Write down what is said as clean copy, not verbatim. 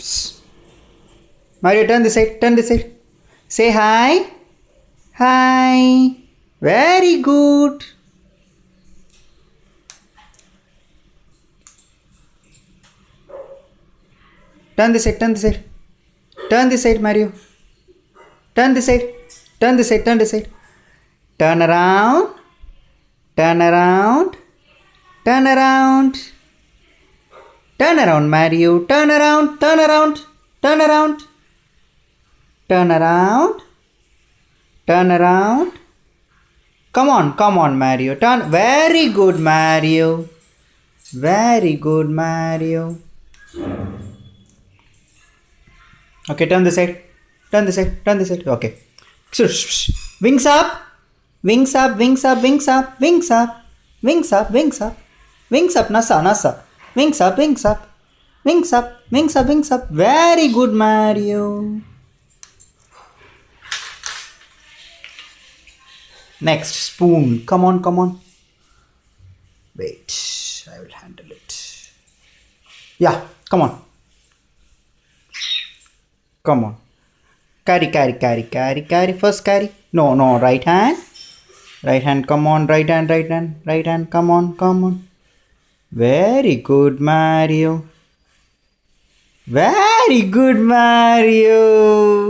Psst. Mario, turn this side. Turn this side. Say hi. Hi. Very good. Turn this side. Turn this side. Turn this side, Mario. Turn this side. Turn this side. Turn this side. Turn around. Turn around. Turn around. Turn around, Mario. Turn around. Turn around. Turn around. Turn around. Turn around. Come on, Mario. Turn. Very good, Mario. Very good, Mario. Okay, turn this side. Turn this side. Turn this side. Okay. Wings up. Wings up. Wings up. Wings up. Wings up. Wings up. Wings up. Wings up. Nasa. Nasa. Wings up. Wings up. Wings up. Wings up. Wings up. Very good, Mario. Next, spoon. Come on, come on. Wait, I will handle it. Yeah, come on. Come on. Carry, carry, carry, carry, carry. First carry. No, no, right hand. Right hand, come on. Right hand, right hand, right hand. Come on, come on. Very good, Mario. Very good, Mario.